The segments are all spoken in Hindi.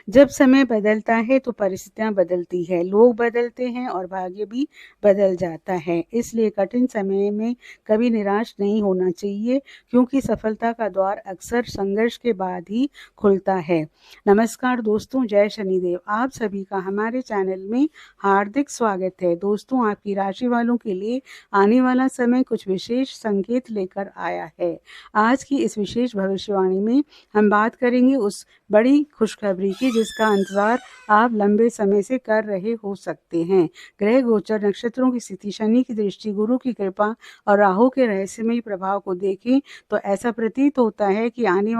जब समय बदलता है तो परिस्थितियां बदलती है, लोग बदलते हैं और भाग्य भी बदल जाता है। इसलिए कठिन समय में कभी निराश नहीं होना चाहिए, क्योंकि सफलता का द्वार अक्सर संघर्ष के बाद ही खुलता है। नमस्कार दोस्तों, जय शनिदेव। आप सभी का हमारे चैनल में हार्दिक स्वागत है। दोस्तों, आपकी राशि वालों के लिए आने वाला समय कुछ विशेष संकेत लेकर आया है। आज की इस विशेष भविष्यवाणी में हम बात करेंगे उस बड़ी खुशखबरी की जिसका इंतजार आप लंबे समय से कर रहे हो सकते हैं। ग्रह गोचर, नक्षत्रों की स्थिति, शनि की दृष्टि, गुरु की कृपा और राहु के रहस्यमयी प्रभाव को देखें तो ऐसा प्रतीत होता है कि आने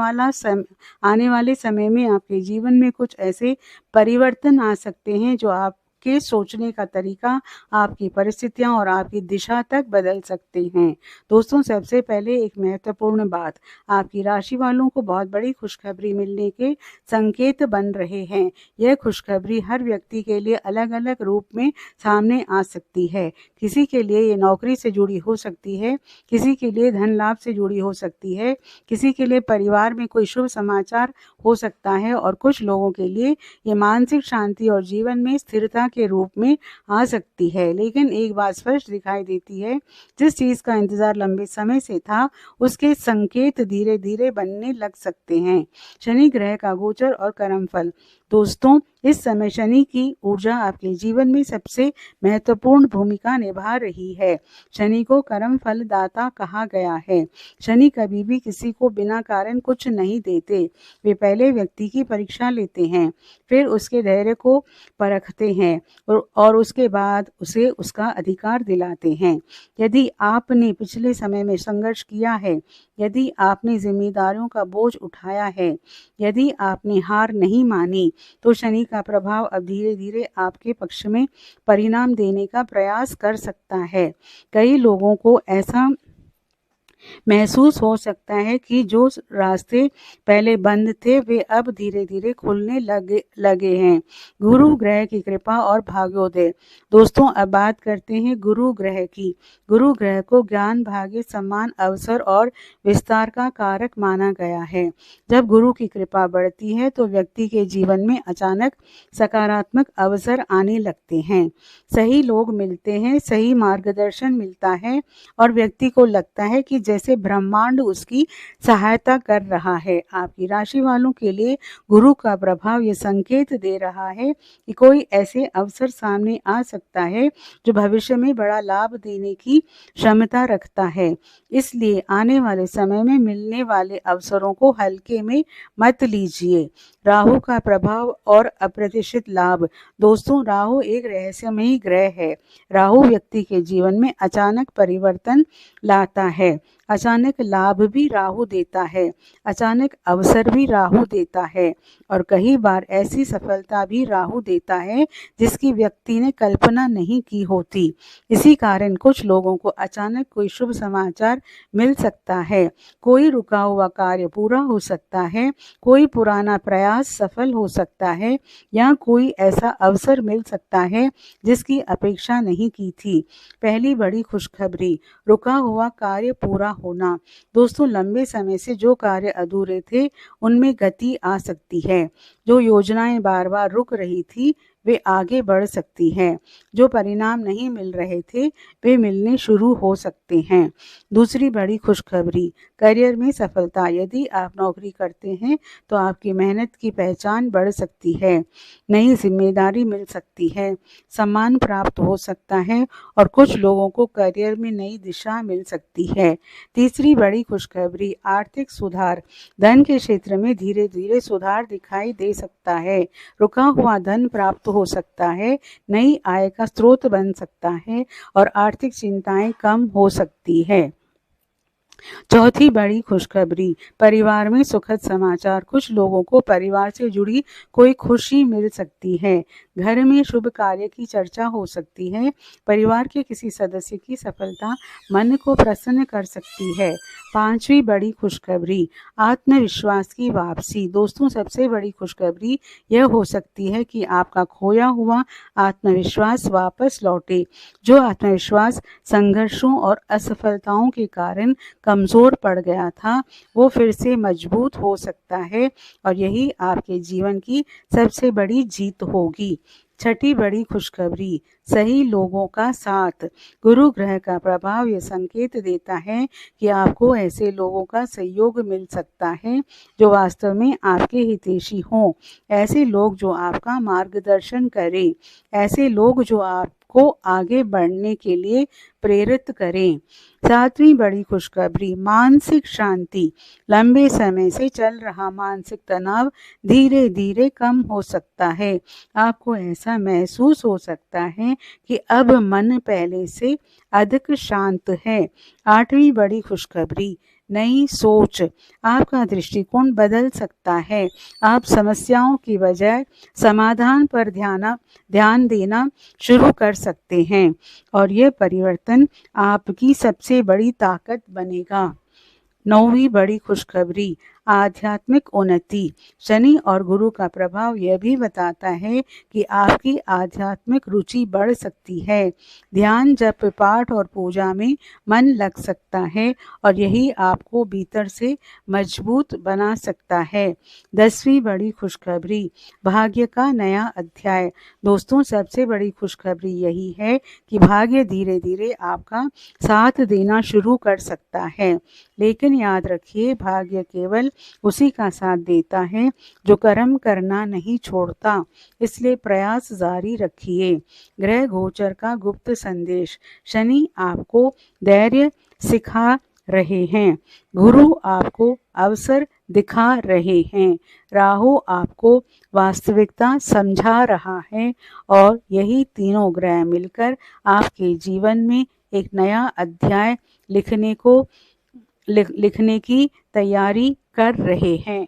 वाले समय में आपके जीवन में कुछ ऐसे परिवर्तन आ सकते हैं जो आपके सोचने का तरीका, आपकी परिस्थितियां और आपकी दिशा तक बदल सकते हैं। दोस्तों, सबसे पहले एक महत्वपूर्ण बात, आपकी राशि वालों को बहुत बड़ी खुशखबरी मिलने के संकेत बन रहे हैं। यह खुशखबरी हर व्यक्ति के लिए अलग अलग रूप में सामने आ सकती है। किसी के लिए ये नौकरी से जुड़ी हो सकती है, किसी के लिए धन लाभ से जुड़ी हो सकती है, किसी के लिए परिवार में कोई शुभ समाचार हो सकता है और कुछ लोगों के लिए ये मानसिक शांति और जीवन में स्थिरता के रूप में आ सकती है। लेकिन एक बात स्पष्ट दिखाई देती है, जिस चीज का इंतजार लंबे समय से था उसके संकेत धीरे धीरे बनने लग सकते हैं। शनि ग्रह का गोचर और कर्मफल। दोस्तों, इस समय शनि की ऊर्जा आपके जीवन में सबसे महत्वपूर्ण भूमिका निभा रही है। शनि को कर्म फल दाता कहा गया है। शनि कभी भी किसी को बिना कारण कुछ नहीं देते। वे पहले व्यक्ति की परीक्षा लेते हैं, फिर उसके धैर्य को परखते हैं और उसके बाद उसे उसका अधिकार दिलाते हैं। यदि आपने पिछले समय में संघर्ष किया है, यदि आपने जिम्मेदारियों का बोझ उठाया है, यदि आपने हार नहीं मानी, तो शनि का प्रभाव अब धीरे धीरे आपके पक्ष में परिणाम देने का प्रयास कर सकता है। कई लोगों को ऐसा महसूस हो सकता है कि जो रास्ते पहले बंद थे वे अब धीरे धीरे खुलने लगे हैं। गुरु ग्रह की कृपा और भाग्योदय। दोस्तों, अब बात करते हैं गुरु ग्रह की। गुरु ग्रह को ज्ञान, भाग्य, सम्मान, अवसर और विस्तार का कारक माना गया है। जब गुरु की कृपा बढ़ती है तो व्यक्ति के जीवन में अचानक सकारात्मक अवसर आने लगते हैं। सही लोग मिलते हैं, सही मार्गदर्शन मिलता है और व्यक्ति को लगता है कि जैसे ब्रह्मांड उसकी सहायता कर रहा है। आपकी राशि वालों के लिए गुरु का प्रभाव ये संकेत दे रहा है कि कोई ऐसे अवसर सामने आ सकता है जो भविष्य में बड़ा लाभ देने की क्षमता रखता है। इसलिए आने वाले समय में मिलने वाले अवसरों को हल्के में मत लीजिए। राहु का प्रभाव और अप्रत्याशित लाभ। दोस्तों, राहु एक रहस्यमयी ग्रह है। राहु व्यक्ति के जीवन में अचानक परिवर्तन लाता है। अचानक लाभ भी राहु देता है, अचानक अवसर भी राहु देता है और कई बार ऐसी सफलता भी राहु देता है जिसकी व्यक्ति ने कल्पना नहीं की होती। इसी कारण कुछ लोगों को अचानक कोई शुभ समाचार मिल सकता है, कोई रुका हुआ कार्य पूरा हो सकता है, कोई पुराना प्रयास सफल हो सकता है या कोई ऐसा अवसर मिल सकता है जिसकी अपेक्षा नहीं की थी। पहली बड़ी खुशखबरी, रुका हुआ कार्य पूरा होना। दोस्तों, लंबे समय से जो कार्य अधूरे थे उनमें गति आ सकती है। जो योजनाएं बार बार रुक रही थी वे आगे बढ़ सकती हैं। जो परिणाम नहीं मिल रहे थे वे मिलने शुरू हो सकते हैं। दूसरी बड़ी खुशखबरी, करियर में सफलता। यदि आप नौकरी करते हैं तो आपकी मेहनत की पहचान बढ़ सकती है, नई जिम्मेदारी मिल सकती है, सम्मान प्राप्त हो सकता है और कुछ लोगों को करियर में नई दिशा मिल सकती है। तीसरी बड़ी खुशखबरी, आर्थिक सुधार। धन के क्षेत्र में धीरे धीरे सुधार दिखाई दे सकता है। रुका हुआ धन प्राप्त हो सकता है, नई आय का स्रोत बन सकता है और आर्थिक चिंताएं कम हो सकती है। चौथी बड़ी खुशखबरी, परिवार में सुखद समाचार। कुछ लोगों को परिवार से जुड़ी कोई खुशी मिल सकती है, घर में शुभ कार्य की चर्चा हो सकती है, परिवार के किसी सदस्य की सफलता मन को प्रसन्न कर सकती है। पांचवी बड़ी खुशखबरी, आत्मविश्वास की वापसी। दोस्तों, सबसे बड़ी खुशखबरी यह हो सकती है कि आपका खोया हुआ आत्मविश्वास वापस लौटे। जो आत्मविश्वास संघर्षों और असफलताओं के कारण कमज़ोर पड़ गया था वो फिर से मजबूत हो सकता है और यही आपके जीवन की सबसे बड़ी जीत होगी। छठी बड़ी खुशखबरी, सही लोगों का साथ। गुरु ग्रह का प्रभाव ये संकेत देता है कि आपको ऐसे लोगों का सहयोग मिल सकता है जो वास्तव में आपके हितैषी हों। ऐसे लोग जो आपका मार्गदर्शन करें, ऐसे लोग जो आपको आगे बढ़ने के लिए प्रेरित करें। सातवीं बड़ी खुशखबरी, मानसिक शांति। लंबे समय से चल रहा मानसिक तनाव धीरे धीरे कम हो सकता है। आपको ऐसा महसूस हो सकता है कि अब मन पहले से अधिक शांत है। आठवीं बड़ी खुशखबरी, नई सोच। आपका दृष्टिकोण बदल सकता है। आप समस्याओं की बजाय समाधान पर ध्यान देना शुरू कर सकते हैं और यह परिवर्तन आपकी सबसे बड़ी ताकत बनेगा। नौवीं बड़ी खुशखबरी, आध्यात्मिक उन्नति। शनि और गुरु का प्रभाव यह भी बताता है कि आपकी आध्यात्मिक रुचि बढ़ सकती है। ध्यान, जप, पाठ और पूजा में मन लग सकता है और यही आपको भीतर से मजबूत बना सकता है। 10वीं बड़ी खुशखबरी, भाग्य का नया अध्याय। दोस्तों, सबसे बड़ी खुशखबरी यही है कि भाग्य धीरे धीरे आपका साथ देना शुरू कर सकता है, लेकिन याद रखिए, भाग्य केवल उसी का साथ देता है जो कर्म करना नहीं छोड़ता। इसलिए प्रयास जारी रखिए। ग्रह गोचर का गुप्त संदेश, शनि आपको धैर्य सिखा रहे हैं, गुरु आपको अवसर दिखा रहे हैं, राहु आपको वास्तविकता समझा रहा है और यही तीनों ग्रह मिलकर आपके जीवन में एक नया अध्याय लिखने की तैयारी कर रहे हैं।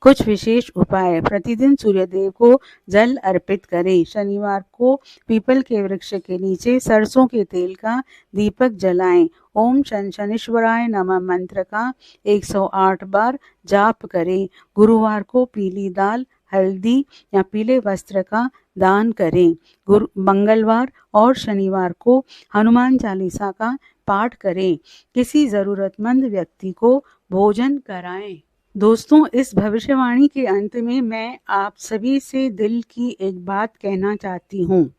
कुछ विशेष उपाय, प्रतिदिन सूर्यदेव को जल अर्पित करें। शनिवार को पीपल के वृक्ष के नीचे सरसों के तेल का दीपक जलाएं। ओम शनीश्वराय नमः मंत्र का 108 बार जाप करें। गुरुवार को पीली दाल, हल्दी या पीले वस्त्र का दान करें। मंगलवार और शनिवार को हनुमान चालीसा का पाठ करें। किसी जरूरतमंद व्यक्ति को भोजन कराएं। दोस्तों, इस भविष्यवाणी के अंत में मैं आप सभी से दिल की एक बात कहना चाहती हूँ।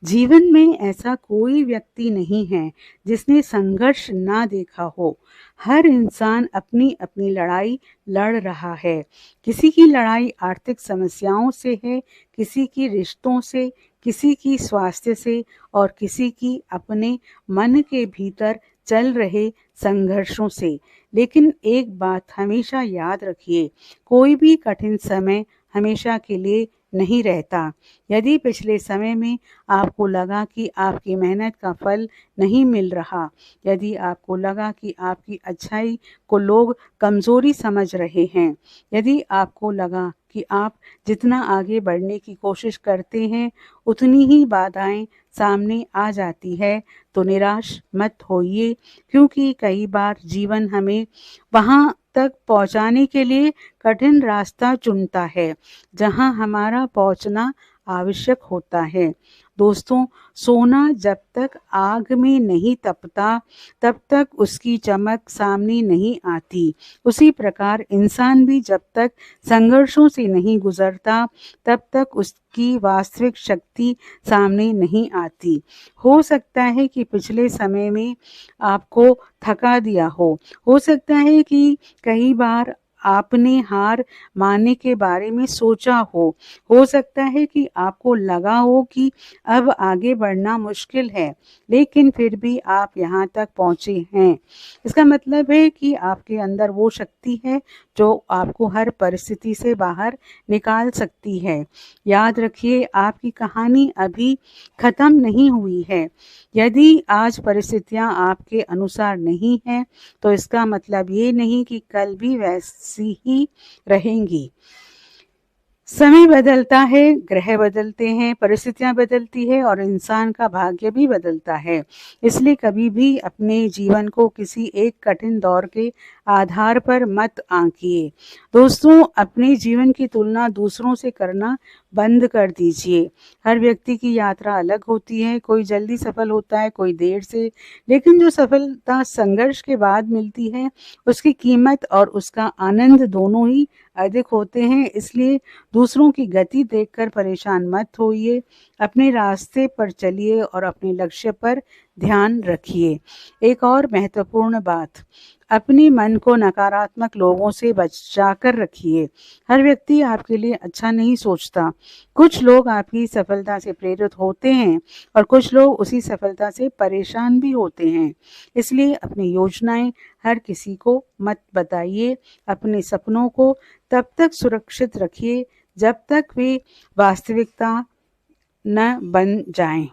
जीवन में ऐसा कोई व्यक्ति नहीं है जिसने संघर्ष ना देखा हो। हर इंसान अपनी अपनी लड़ाई लड़ रहा है। किसी की लड़ाई आर्थिक समस्याओं से है, किसी की रिश्तों से, किसी की स्वास्थ्य से और किसी की अपने मन के भीतर चल रहे संघर्षों से। लेकिन एक बात हमेशा याद रखिए, कोई भी कठिन समय हमेशा के लिए नहीं रहता। यदि पिछले समय में आपको लगा कि आपकी मेहनत का फल नहीं मिल रहा, यदि आपको लगा कि आपकी अच्छाई को लोग कमज़ोरी समझ रहे हैं, यदि आपको लगा कि आप जितना आगे बढ़ने की कोशिश करते हैं उतनी ही बाधाएं सामने आ जाती है, तो निराश मत होइए, क्योंकि कई बार जीवन हमें वहाँ तक पहुँचाने के लिए कठिन रास्ता चुनता है जहाँ हमारा पहुँचना आवश्यक होता है। दोस्तों, सोना जब तक आग में नहीं तपता तब तक उसकी चमक सामने नहीं आती। उसी प्रकार इंसान भी जब तक संघर्षों से नहीं गुजरता तब तक उसकी वास्तविक शक्ति सामने नहीं आती। हो सकता है कि पिछले समय में आपको थका दिया हो सकता है कि कई बार आपने हार मानने के बारे में सोचा हो सकता है कि आपको लगा हो कि अब आगे बढ़ना मुश्किल है, लेकिन फिर भी आप यहाँ तक पहुँचे हैं। इसका मतलब है कि आपके अंदर वो शक्ति है जो आपको हर परिस्थिति से बाहर निकाल सकती है। याद रखिए, आपकी कहानी अभी खत्म नहीं हुई है। यदि आज परिस्थितियाँ आपके अनुसार नहीं हैं, तो इसका मतलब ये नहीं कि कल भी वैसी ही रहेंगी। समय बदलता है, ग्रह बदलते हैं, परिस्थितियां बदलती है और इंसान का भाग्य भी बदलता है। इसलिए कभी भी अपने जीवन को किसी एक कठिन दौर के आधार पर मत आंकिए। दोस्तों, अपने जीवन की तुलना दूसरों से करना बंद कर दीजिए। हर व्यक्ति की यात्रा अलग होती है, कोई जल्दी सफल होता है, कोई देर से, लेकिन जो सफलता संघर्ष के बाद मिलती है, उसकी कीमत और उसका आनंद दोनों ही अधिक होते हैं। इसलिए दूसरों की गति देखकर परेशान मत होइए, अपने रास्ते पर चलिए और अपने लक्ष्य पर ध्यान रखिए। एक और महत्वपूर्ण बात, अपने मन को नकारात्मक लोगों से बचाकर रखिए। हर व्यक्ति आपके लिए अच्छा नहीं सोचता। कुछ लोग आपकी सफलता से प्रेरित होते हैं और कुछ लोग उसी सफलता से परेशान भी होते हैं। इसलिए अपनी योजनाएं हर किसी को मत बताइए। अपने सपनों को तब तक सुरक्षित रखिए जब तक वे वास्तविकता न बन जाएं।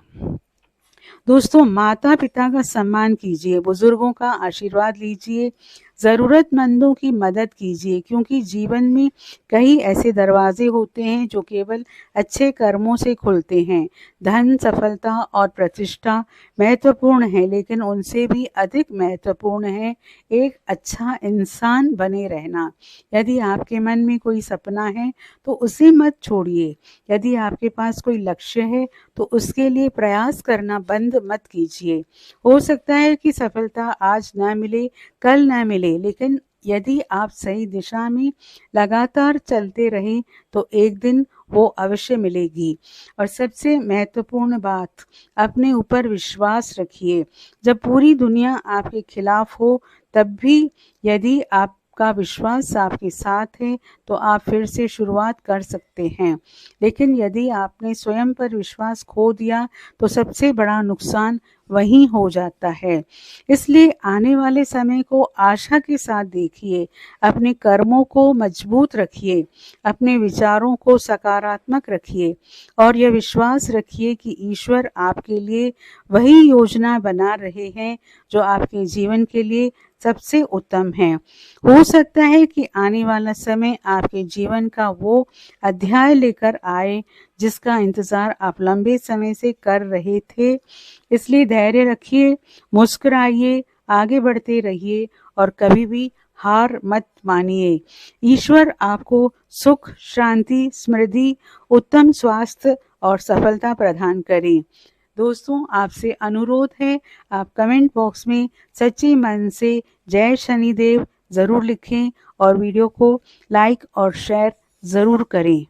दोस्तों, माता पिता का सम्मान कीजिए, बुजुर्गों का आशीर्वाद लीजिए, ज़रूरतमंदों की मदद कीजिए, क्योंकि जीवन में कई ऐसे दरवाजे होते हैं जो केवल अच्छे कर्मों से खुलते हैं। धन, सफलता और प्रतिष्ठा महत्वपूर्ण है, लेकिन उनसे भी अधिक महत्वपूर्ण है एक अच्छा इंसान बने रहना। यदि आपके मन में कोई सपना है तो उसे मत छोड़िए। यदि आपके पास कोई लक्ष्य है तो उसके लिए प्रयास करना बंद मत कीजिए। हो सकता है कि सफलता आज ना मिले, कल ना मिले, लेकिन यदि आप सही दिशा में लगातार चलते रहें तो एक दिन वो अवश्य मिलेगी। और सबसे महत्वपूर्ण बात, अपने ऊपर विश्वास रखिए। जब पूरी दुनिया आपके खिलाफ हो तब भी यदि आपका विश्वास आपके साथ है तो आप फिर से शुरुआत कर सकते हैं। लेकिन यदि आपने स्वयं पर विश्वास खो दिया तो सबसे बड़ा नुकसान वही हो जाता है। इसलिए आने वाले समय को आशा के साथ देखिए, अपने कर्मों को मजबूत रखिए, अपने विचारों को सकारात्मक रखिए और यह विश्वास रखिए कि ईश्वर आपके लिए वही योजना बना रहे हैं जो आपके जीवन के लिए सबसे उत्तम है। हो सकता है कि आने वाला समय आपके जीवन का वो अध्याय लेकर आए जिसका इंतजार आप लंबे समय से कर रहे थे। इसलिए धैर्य रखिए, मुस्कुराइए, आगे बढ़ते रहिए और कभी भी हार मत मानिए। ईश्वर आपको सुख, शांति, समृद्धि, उत्तम स्वास्थ्य और सफलता प्रदान करे। दोस्तों, आपसे अनुरोध है, आप कमेंट बॉक्स में सच्चे मन से जय शनिदेव ज़रूर लिखें और वीडियो को लाइक और शेयर ज़रूर करें।